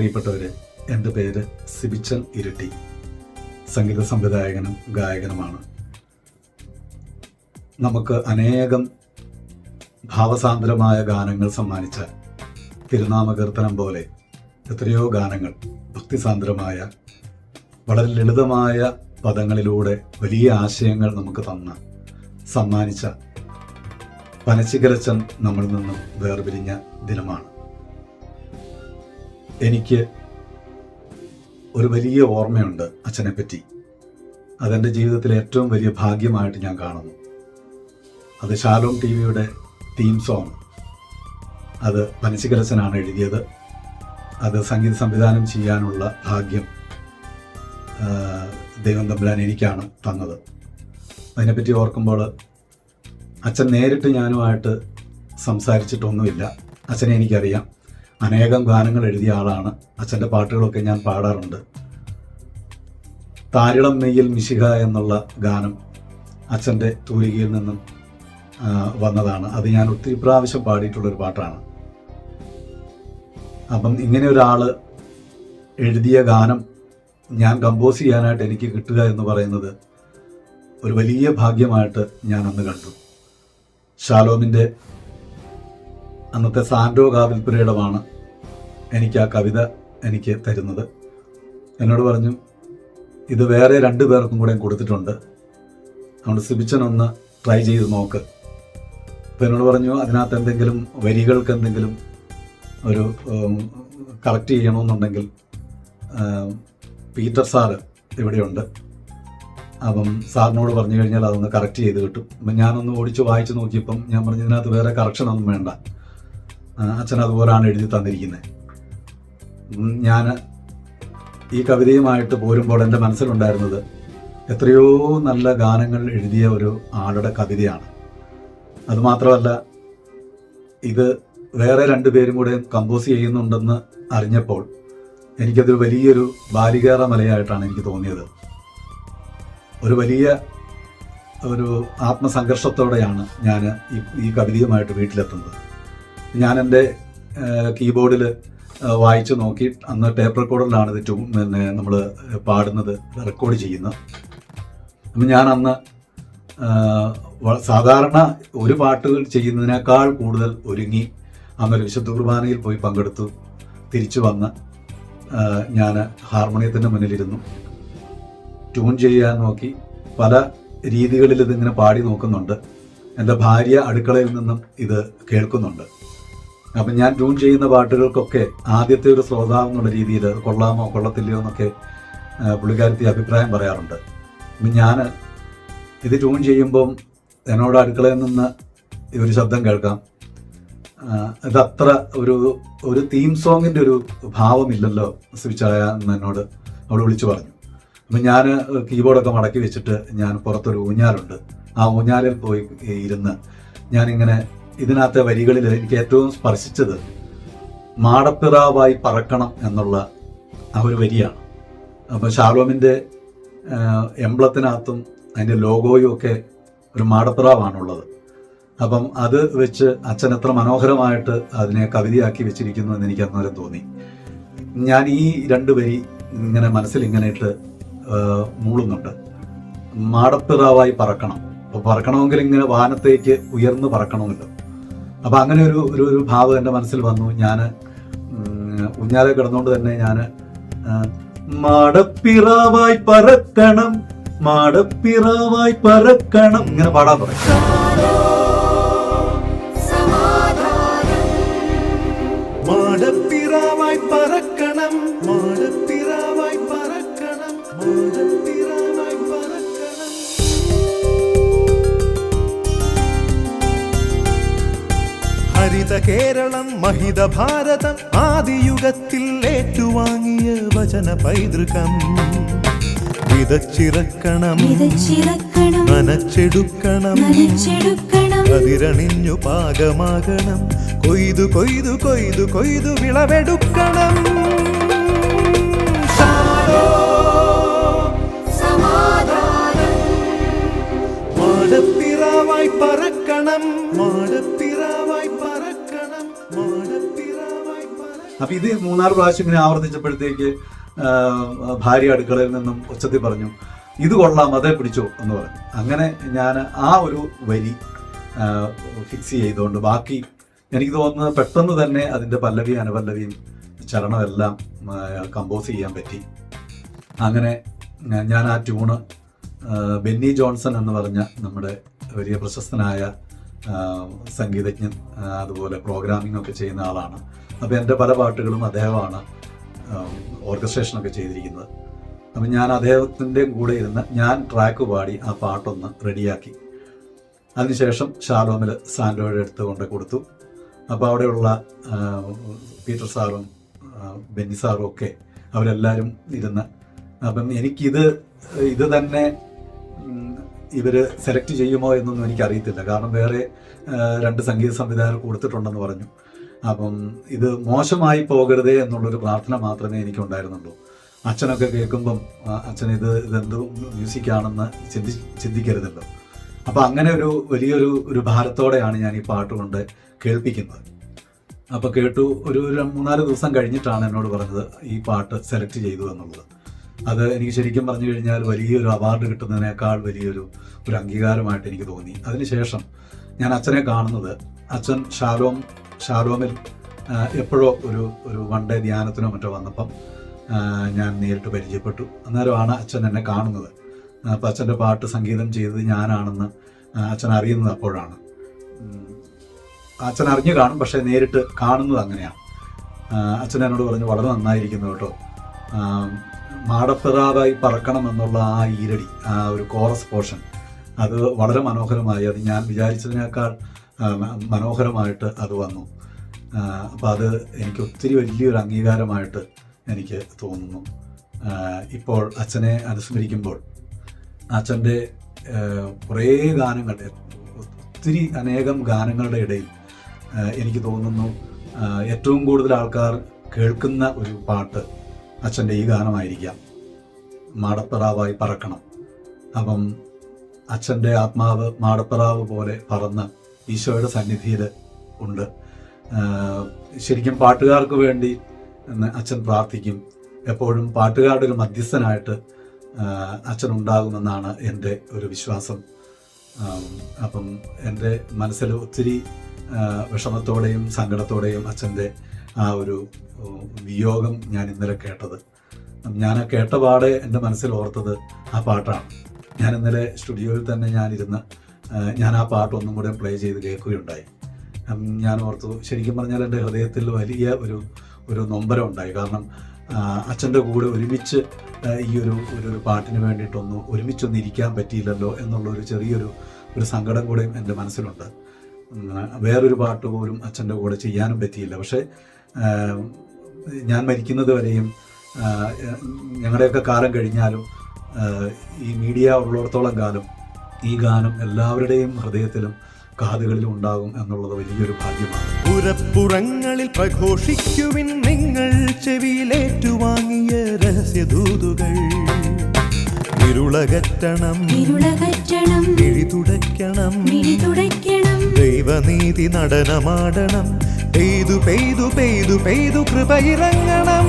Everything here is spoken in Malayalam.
പ്രിയപ്പെട്ടവരെ, എൻ്റെ പേര് സിബിച്ചൻ ഇരിട്ടി. സംഗീത സംവിധായകനും ഗായകനുമാണ്. നമുക്ക് അനേകം ഭാവസാന്ദ്രമായ ഗാനങ്ങൾ സമ്മാനിച്ച തിരുനാമകീർത്തനം പോലെ എത്രയോ ഗാനങ്ങൾ ഭക്തിസാന്ദ്രമായ വളരെ ലളിതമായ പദങ്ങളിലൂടെ വലിയ ആശയങ്ങൾ നമുക്ക് സമ്മാനിച്ച പനച്ചിക്കരച്ചൻ നമ്മളിൽ നിന്നും വേർപിരിഞ്ഞ ദിനമാണ്. എനിക്ക് ഒരു വലിയ ഓർമ്മയുണ്ട് അച്ഛനെപ്പറ്റി. അതെൻ്റെ ജീവിതത്തിലെ ഏറ്റവും വലിയ ഭാഗ്യമായിട്ട് ഞാൻ കാണുന്നു. അത് ഷാലോം ടി വിയുടെ തീം സോങ്, അത് പനച്ചിക്കരച്ചനാണ് എഴുതിയത്. അത് സംഗീത സംവിധാനം ചെയ്യാനുള്ള ഭാഗ്യം ദൈവം തമ്പുരാൻ എനിക്കാണ് തന്നത്. അതിനെപ്പറ്റി ഓർക്കുമ്പോൾ അച്ഛൻ നേരിട്ട് ഞാനുമായിട്ട് സംസാരിച്ചിട്ടൊന്നുമില്ല. അച്ഛനെ എനിക്കറിയാം. അനേകം ഗാനങ്ങൾ എഴുതിയ ആളാണ്. അച്ഛൻ്റെ പാട്ടുകളൊക്കെ ഞാൻ പാടാറുണ്ട്. താരിളം നെയ്യിൽ മിശിഹ എന്നുള്ള ഗാനം അച്ഛൻ്റെ തൂലികയിൽ നിന്നും വന്നതാണ്. അത് ഞാൻ ഒത്തിരി പ്രാവശ്യം പാടിയിട്ടുള്ളൊരു പാട്ടാണ്. അപ്പം ഇങ്ങനെ ഒരാൾ എഴുതിയ ഗാനം ഞാൻ കമ്പോസ് ചെയ്യാനായിട്ട് എനിക്ക് കിട്ടുക എന്ന് പറയുന്നത് ഒരു വലിയ ഭാഗ്യമായിട്ട് ഞാൻ അന്ന് കണ്ടു. ഷാലോമിൻ്റെ അന്നത്തെ സാൻഡോ കാവിൽപ്പുരയിടമാണ് എനിക്ക് ആ കവിത എനിക്ക് തരുന്നത്. എന്നോട് പറഞ്ഞു, ഇത് വേറെ 2 പേർക്കും കൂടെ കൊടുത്തിട്ടുണ്ട്, അതുകൊണ്ട് സിബിച്ചനൊന്ന് ട്രൈ ചെയ്ത് നോക്ക്. അപ്പോൾ എന്നോട് പറഞ്ഞു, അതിനകത്ത് എന്തെങ്കിലും വരികൾക്ക് എന്തെങ്കിലും ഒരു കറക്റ്റ് ചെയ്യണമെന്നുണ്ടെങ്കിൽ പീറ്റർ സാറ് ഇവിടെയുണ്ട്, അപ്പം സാറിനോട് പറഞ്ഞു കഴിഞ്ഞാൽ അതൊന്ന് കറക്റ്റ് ചെയ്ത് കിട്ടും. അപ്പം ഞാനൊന്ന് ഓടിച്ച് വായിച്ച് നോക്കിയപ്പം ഞാൻ പറഞ്ഞു, ഇതിനകത്ത് വേറെ കറക്ഷനൊന്നും വേണ്ട, അച്ഛൻ അതുപോലെയാണ് എഴുതി തന്നിരിക്കുന്നത്. ഞാൻ ഈ കവിതയുമായിട്ട് പോരുമ്പോൾ എൻ്റെ മനസ്സിലുണ്ടായിരുന്നത് എത്രയോ നല്ല ഗാനങ്ങൾ എഴുതിയ ഒരു ആളുടെ കവിതയാണ്. അതുമാത്രമല്ല, ഇത് വേറെ 2 പേരും കൂടെ കമ്പോസ് ചെയ്യുന്നുണ്ടെന്ന് അറിഞ്ഞപ്പോൾ എനിക്കതൊരു വലിയൊരു ബാലികേറ മലയായിട്ടാണ് എനിക്ക് തോന്നിയത്. ഒരു വലിയ ഒരു ആത്മസംഘർഷത്തോടെയാണ് ഞാൻ ഈ കവിതയുമായിട്ട് വീട്ടിലെത്തുന്നത്. ഞാൻ എൻ്റെ കീബോർഡിൽ വായിച്ചു നോക്കി. അന്ന് ടേപ്പ് റെക്കോർഡറിലാണ് ഇത് നമ്മൾ പാടുന്നത്, റെക്കോർഡ് ചെയ്യുന്നത്. അപ്പം ഞാൻ അന്ന് സാധാരണ ഒരു പാട്ടുകൾ ചെയ്യുന്നതിനേക്കാൾ കൂടുതൽ ഒരുങ്ങി അന്നൊരു വിശുദ്ധ കുർബാനയിൽ പോയി പങ്കെടുത്തു. തിരിച്ചു വന്ന് ഞാൻ ഹാർമോണിയത്തിൻ്റെ മുന്നിലിരുന്നു, ട്യൂൺ ചെയ്യാൻ നോക്കി. പല രീതികളിൽ ഇതിങ്ങനെ പാടി നോക്കുന്നുണ്ട്. എൻ്റെ ഭാര്യ അടുക്കളയിൽ നിന്നും ഇത് കേൾക്കുന്നുണ്ട്. അപ്പം ഞാൻ ട്യൂൺ ചെയ്യുന്ന പാട്ടുകൾക്കൊക്കെ ആദ്യത്തെ ഒരു ശ്രോതാവ് എന്നുള്ള രീതിയിൽ കൊള്ളാമോ കൊള്ളത്തില്ലയോ എന്നൊക്കെ പുള്ളിക്കാരത്തി അഭിപ്രായം പറയാറുണ്ട്. അപ്പം ഞാൻ ഇത് ട്യൂൺ ചെയ്യുമ്പം എന്നോട് അടുക്കളയിൽ നിന്ന് ഒരു ശബ്ദം കേൾക്കാം, ഇതത്ര ഒരു തീം സോങ്ങിൻ്റെ ഒരു ഭാവമില്ലല്ലോ സ്വിച്ചായ എന്ന് എന്നോട് അവൾ വിളിച്ചു പറഞ്ഞു. അപ്പം ഞാൻ കീബോർഡൊക്കെ മടക്കി വെച്ചിട്ട് ഞാൻ പുറത്തൊരു ഊഞ്ഞാലുണ്ട്, ആ ഊഞ്ഞാലിൽ പോയി ഇരുന്ന് ഞാനിങ്ങനെ ഇതിനകത്തെ വരികളിൽ എനിക്ക് ഏറ്റവും സ്പർശിച്ചത് മാടപ്പിറാവായി പറക്കണം എന്നുള്ള ആ ഒരു വരിയാണ്. അപ്പോൾ ഷാലോമിൻ്റെ എംബ്ലത്തിനകത്തും അതിൻ്റെ ലോഗോയും ഒക്കെ ഒരു മാടപ്പിറാവാണുള്ളത്. അപ്പം അത് വെച്ച് അച്ഛൻ എത്ര മനോഹരമായിട്ട് അതിനെ കവിതയാക്കി വെച്ചിരിക്കുന്നു എന്ന് എനിക്ക് അന്നേരം തോന്നി. ഞാൻ ഈ 2 വരി ഇങ്ങനെ മനസ്സിൽ ഇങ്ങനെ ഇട്ട് മൂളുന്നുണ്ട്. മാടപ്പിറാവായി പറക്കണം. അപ്പോൾ പറക്കണമെങ്കിൽ ഇങ്ങനെ വാനത്തേക്ക് ഉയർന്നു പറക്കണമല്ലോ. അപ്പം അങ്ങനെ ഒരു ഭാവം എൻ്റെ മനസ്സിൽ വന്നു. ഞാൻ ഊഞ്ഞാലെ കിടന്നുകൊണ്ട് തന്നെ ഞാൻ മാടപ്പിറാവായി പറക്കണം, മാടപ്പിറാവായി പറക്കണം ഇങ്ങനെ പാടാൻ തുടങ്ങി. മാടപ്പിറാവായി പറക്കണം, മാടപ്പിറാവായി പറക്കണം, മാടപ്പിറാവായി പറക്കണം. ഹരിത കേരളം മഹിത ഭാരതം ആദിയുഗത്തിൽ ഏറ്റുവാങ്ങിയ വചന പൈതൃകം വിതച്ചിറക്കണം, നനച്ചെടുക്കണം, അതിരണിഞ്ഞു പാകമാകണം, കൊയ്തു കൊയ്തു കൊയ്തു കൊയ്തു വിളവെടുക്കണം. മാടപ്പിറാവായി പറക്കണം, മാടപ്പിറാവായി പറക്കണം, മാടപ്പിറാവായി പറക്കണം. അപ്പം ഇത് 3-4 പ്രാവശ്യം ഇങ്ങനെ ആവർത്തിച്ചപ്പോഴത്തേക്ക് ഭാര്യ അടുക്കളയിൽ നിന്നും ഉച്ചത്തിൽ പറഞ്ഞു, ഇത് കൊള്ളാം, അതേ പിടിച്ചോ എന്ന് പറഞ്ഞു. അങ്ങനെ ഞാൻ ആ ഒരു വരി ഫിക്സ് ചെയ്തുകൊണ്ട് ബാക്കി എനിക്ക് തോന്നുന്നത് പെട്ടെന്ന് തന്നെ അതിൻ്റെ പല്ലവിയും അനുപല്ലവിയും ചരണമെല്ലാം കമ്പോസ് ചെയ്യാൻ പറ്റി. അങ്ങനെ ഞാൻ ആ ട്യൂണ് ബെന്നി ജോൺസൺ എന്ന് പറഞ്ഞ നമ്മുടെ വലിയ പ്രശസ്തനായ സംഗീതജ്ഞൻ, അതുപോലെ പ്രോഗ്രാമിംഗ് ഒക്കെ ചെയ്യുന്ന ആളാണ്. അപ്പോൾ എൻ്റെ പല പാട്ടുകളും അദ്ദേഹമാണ് ഓർക്കസ്ട്രേഷനൊക്കെ ചെയ്തിരിക്കുന്നത്. അപ്പം ഞാൻ അദ്ദേഹത്തിൻ്റെ കൂടെ ഇരുന്ന് ഞാൻ ട്രാക്ക് പാടി ആ പാട്ടൊന്ന് റെഡിയാക്കി. അതിനുശേഷം ഷാലോമിൽ സാൻഡോയുടെ അടുത്ത് കൊണ്ട് കൊടുത്തു. അപ്പോൾ അവിടെയുള്ള പീറ്റർ സാറും ബെന്നി സാറും ഒക്കെ അവരെല്ലാവരും ഇരുന്ന്, അപ്പം ഇത് തന്നെ ഇവർ സെലക്ട് ചെയ്യുമോ എന്നൊന്നും എനിക്കറിയത്തില്ല. കാരണം വേറെ 2 സംഗീത സംവിധായകർ കൊടുത്തിട്ടുണ്ടെന്ന് പറഞ്ഞു. അപ്പം ഇത് മോശമായി പോകരുതേ എന്നുള്ളൊരു പ്രാർത്ഥന മാത്രമേ എനിക്കുണ്ടായിരുന്നുള്ളൂ. അച്ഛനൊക്കെ കേൾക്കുമ്പം അച്ഛൻ ഇതെന്ത് മ്യൂസിക്കാണെന്ന് ചിന്തിക്കരുതല്ലോ. അപ്പം അങ്ങനെ വലിയൊരു ഭാരത്തോടെയാണ് ഞാൻ ഈ പാട്ട് കൊണ്ട് കേൾപ്പിക്കുന്നത്. അപ്പോൾ കേട്ടു. ഒരു 3-4 ദിവസം കഴിഞ്ഞിട്ടാണ് എന്നോട് പറഞ്ഞത് ഈ പാട്ട് സെലക്ട് ചെയ്തു എന്നുള്ളത്. അത് എനിക്ക് ശരിക്കും പറഞ്ഞു കഴിഞ്ഞാൽ വലിയൊരു അവാർഡ് കിട്ടുന്നതിനേക്കാൾ വലിയൊരു അംഗീകാരമായിട്ട് എനിക്ക് തോന്നി. അതിനുശേഷം ഞാൻ അച്ഛനെ കാണുന്നത്, അച്ഛൻ ഷാലോമിൽ എപ്പോഴോ ഒരു 1 ഡേ ധ്യാനത്തിനോ മറ്റോ വന്നപ്പം ഞാൻ നേരിട്ട് പരിചയപ്പെട്ടു. അന്നേരമാണ് അച്ഛൻ എന്നെ കാണുന്നത്. അപ്പം അച്ഛൻ്റെ പാട്ട് സംഗീതം ചെയ്തത് ഞാനാണെന്ന് അച്ഛൻ അറിയുന്നത് അപ്പോഴാണ്. അച്ഛൻ അറിഞ്ഞു കാണും, പക്ഷേ നേരിട്ട് കാണുന്നത് അങ്ങനെയാണ്. അച്ഛൻ എന്നോട് പറഞ്ഞു, വളരെ നന്നായിരിക്കുന്നു കേട്ടോ, മാടപ്പിറാവായി പറക്കണം എന്നുള്ള ആ ഈരടി, ആ ഒരു കോറസ് പോർഷൻ, അത് വളരെ മനോഹരമായി, അത് ഞാൻ വിചാരിച്ചതിനേക്കാൾ മനോഹരമായിട്ട് അത് വന്നു. അപ്പോൾ അത് എനിക്ക് ഒത്തിരി വലിയൊരു അംഗീകാരമായിട്ട് എനിക്ക് തോന്നുന്നു. ഇപ്പോൾ അച്ഛനെ അനുസ്മരിക്കുമ്പോൾ അച്ഛൻ്റെ കുറേ ഗാനങ്ങളുടെ, അനേകം ഗാനങ്ങളുടെ ഇടയിൽ എനിക്ക് തോന്നുന്നു ഏറ്റവും കൂടുതൽ ആൾക്കാർ കേൾക്കുന്ന ഒരു പാട്ട് അച്ഛൻ്റെ ഈ ഗാനമായിരിക്കാം, മാടപ്പിറാവായി പറക്കണം. അപ്പം അച്ഛൻ്റെ ആത്മാവ് മാടപ്പിറാവ് പോലെ പറന്ന് ഈശോയുടെ സന്നിധിയിൽ ഉണ്ട്. ശരിക്കും പാട്ടുകാർക്ക് വേണ്ടി അച്ഛൻ പ്രാർത്ഥിക്കും. എപ്പോഴും പാട്ടുകാരുടെ ഒരു മധ്യസ്ഥനായിട്ട് അച്ഛൻ ഉണ്ടാകുമെന്നാണ് എൻ്റെ ഒരു വിശ്വാസം. അപ്പം എൻ്റെ മനസ്സിൽ ഒത്തിരി വിഷമത്തോടെയും സങ്കടത്തോടെയും അച്ഛൻ്റെ ആ ഒരു വിയോഗം ഞാൻ ഇന്നലെ കേട്ടത്. ഞാൻ കേട്ട പാടെ എൻ്റെ മനസ്സിൽ ഓർത്തത് ആ പാട്ടാണ്. ഞാൻ ഇന്നലെ സ്റ്റുഡിയോയിൽ തന്നെ ഞാൻ ആ പാട്ട് ഒന്നും കൂടെ പ്ലേ ചെയ്ത് കേൾക്കുകയുണ്ടായി. ഞാൻ ഓർത്തു, ശരിക്കും പറഞ്ഞാൽ എൻ്റെ ഹൃദയത്തിൽ വലിയ ഒരു നൊമ്പരം ഉണ്ടായി. കാരണം അച്ഛൻ്റെ കൂടെ ഒരുമിച്ച് ഈ ഒരു പാട്ടിന് ഒരുമിച്ചൊന്നും ഇരിക്കാൻ പറ്റിയില്ലല്ലോ എന്നുള്ളൊരു ചെറിയൊരു സങ്കടം കൂടെയും എൻ്റെ മനസ്സിലുണ്ട്. വേറൊരു പാട്ട് പോലും അച്ഛൻ്റെ കൂടെ ചെയ്യാനും പറ്റിയില്ല. പക്ഷേ ഞാൻ മരിക്കുന്നത് വരെയും ഞങ്ങളുടെയൊക്കെ കാലം കഴിഞ്ഞാലും ഈ മീഡിയ ഉള്ളിടത്തോളം കാലം ഈ ഗാനം എല്ലാവരുടെയും ഹൃദയത്തിലും കാതുകളിലും ഉണ്ടാകും എന്നുള്ളത് വലിയൊരു ഭാഗ്യമാണ്. പുറപ്പുറങ്ങളിൽ പ്രഘോഷിക്കുവിൻ നിങ്ങൾ ചെവിയിലേറ്റുവാങ്ങിയ രഹസ്യദൂതുകൾ. ഇരുളകറ്റണം, മിഴിതുടയ്ക്കണം, ദൈവനീതി നടനമാടണം. പെയ്തു പെയ്തു പെയ്തു പെയ്തു കൃപയിറങ്ങണം.